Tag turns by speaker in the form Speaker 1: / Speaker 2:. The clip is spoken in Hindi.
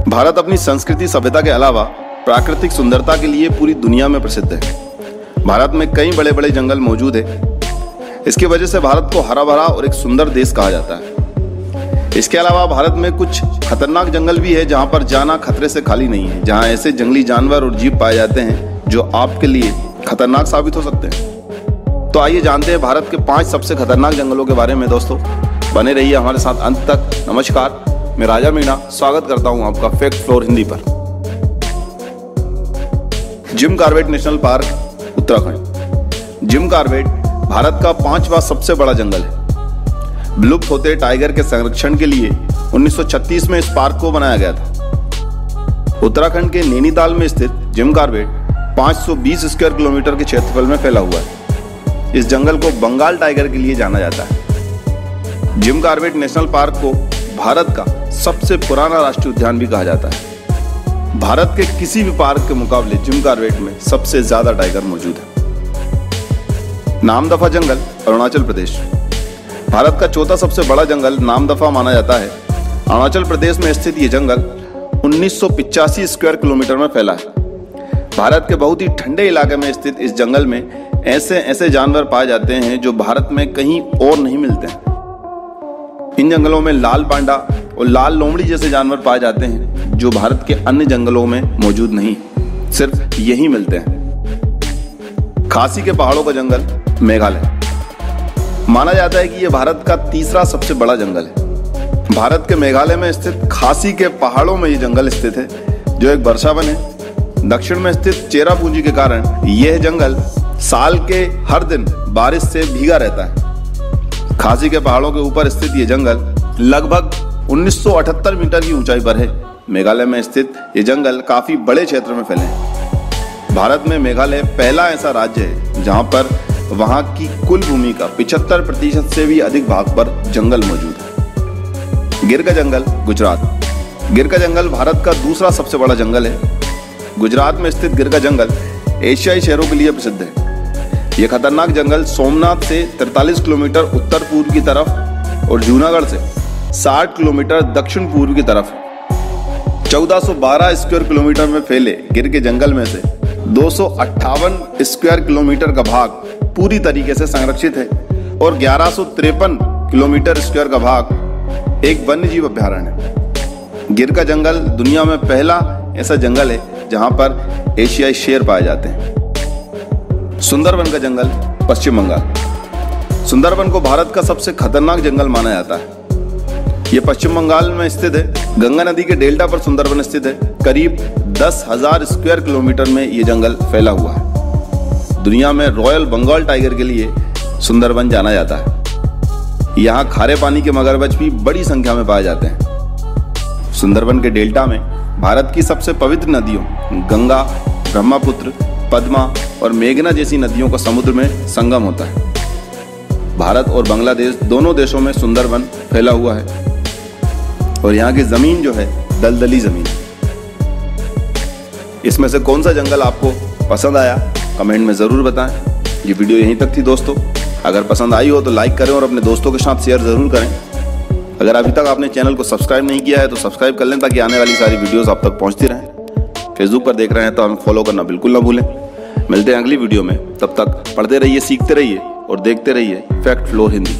Speaker 1: भारत अपनी संस्कृति सभ्यता के अलावा प्राकृतिक सुंदरता के लिए पूरी दुनिया में प्रसिद्ध है। भारत में कई बड़े बड़े जंगल मौजूद है। इसकी वजह से भारत को हरा भरा और एक सुंदर देश कहा जाता है। इसके अलावा भारत में कुछ खतरनाक जंगल भी है जहां पर जाना खतरे से खाली नहीं है, जहां ऐसे जंगली जानवर और जीव पाए जाते हैं जो आपके लिए खतरनाक साबित हो सकते हैं। तो आइए जानते हैं भारत के 5 सबसे खतरनाक जंगलों के बारे में। दोस्तों बने रहिए हमारे साथ अंत तक। नमस्कार, मैं राजा मीणा स्वागत करता हूं आपका फैक्ट फ्लोर हिंदी पर। Jim Corbett national park, Uttarakhand. Jim Corbett Bharat का 5वां सबसे बड़ा जंगल है। विलुप्त होते टाइगर के संरक्षण के लिए 1936 में इस पार्क को बनाया गया था। उत्तराखंड के नैनीताल में स्थित जिम कॉर्बेट 520 स्क्वायर किलोमीटर के क्षेत्रफल में फैला हुआ है। इस जंगल को बंगाल टाइगर के लिए जाना जाता है। जिम कॉर्बेट नेशनल पार्क को भारत का सबसे पुराना राष्ट्रीय उद्यान भी कहा जाता है। भारत के किसी भी पार्क के मुकाबले जिम कॉर्बेट में सबसे ज्यादा टाइगर मौजूद है। नामदफा जंगल, अरुणाचल प्रदेश। भारत का 4था सबसे बड़ा जंगल नामदफा माना जाता है। अरुणाचल प्रदेश में स्थित ये जंगल 1985 स्क्वायर किलोमीटर में फैला है। भारत के बहुत ही ठंडे इलाके में स्थित इस जंगल में ऐसे जानवर पाए जाते हैं जो भारत में कहीं और नहीं मिलते हैं। इन जंगलों में लाल पांडा और लाल लोमड़ी जैसे जानवर पाए जाते हैं जो भारत के अन्य जंगलों में मौजूद नहीं, सिर्फ यही मिलते हैं। खासी के पहाड़ों का जंगल, मेघालय। माना जाता है कि यह भारत का 3रा सबसे बड़ा जंगल है। भारत के मेघालय में स्थित खासी के पहाड़ों में यह जंगल स्थित है जो एक वर्षावन है। दक्षिण में स्थित चेरापूंजी के कारण यह जंगल साल के हर दिन बारिश से भीगा रहता है। खासी के पहाड़ों के ऊपर स्थित ये जंगल लगभग 1978 मीटर की ऊंचाई पर है। मेघालय में स्थित ये जंगल काफी बड़े क्षेत्र में फैले हैं। भारत में मेघालय पहला ऐसा राज्य है जहां पर वहां की कुल भूमि का 75% से भी अधिक भाग पर जंगल मौजूद है। गिर का जंगल, गुजरात। गिर का जंगल भारत का 2रा सबसे बड़ा जंगल है। गुजरात में स्थित गिर का जंगल एशियाई शहरों के लिए प्रसिद्ध है। यह खतरनाक जंगल सोमनाथ से 43 किलोमीटर उत्तर पूर्व की तरफ और जूनागढ़ से 60 किलोमीटर दक्षिण पूर्व की तरफ है। 1412 स्क्वायर किलोमीटर में फैले गिर के जंगल में से 258 स्क्वायर किलोमीटर का भाग पूरी तरीके से संरक्षित है और 1153 किलोमीटर स्क्वायर का भाग एक वन्यजीव अभ्यारण्य है। गिर का जंगल दुनिया में पहला ऐसा जंगल है जहां पर एशियाई शेर पाए जाते हैं। सुंदरबन का जंगल, पश्चिम बंगाल। सुंदरबन को भारत का सबसे खतरनाक जंगल माना जाता है। यह पश्चिम बंगाल में स्थित है। गंगा नदी के डेल्टा पर सुंदरबन स्थित है। करीब 10,000 स्क्वायर किलोमीटर में यह जंगल फैला हुआ है। दुनिया में रॉयल बंगाल टाइगर के लिए सुंदरबन जाना जाता है। यहाँ खारे पानी के मगरमच्छ भी बड़ी संख्या में पाए जाते हैं। सुंदरबन के डेल्टा में भारत की सबसे पवित्र नदियों गंगा, ब्रह्मपुत्र, पद्मा और मेघना जैसी नदियों का समुद्र में संगम होता है। भारत और बांग्लादेश दोनों देशों में सुंदरबन फैला हुआ है और यहाँ की जमीन जो है दलदली जमीन। इसमें से कौन सा जंगल आपको पसंद आया कमेंट में जरूर बताएं। ये वीडियो यहीं तक थी दोस्तों। अगर पसंद आई हो तो लाइक करें और अपने दोस्तों के साथ शेयर जरूर करें। अगर अभी तक आपने चैनल को सब्सक्राइब नहीं किया है तो सब्सक्राइब कर लें ताकि आने वाली सारी वीडियोस आप तक पहुंचती रहें। फेसबुक पर देख रहे हैं तो हमें फॉलो करना बिल्कुल ना भूलें। मिलते हैं अगली वीडियो में। तब तक पढ़ते रहिए, सीखते रहिए और देखते रहिए फैक्ट फ्लोर हिंदी।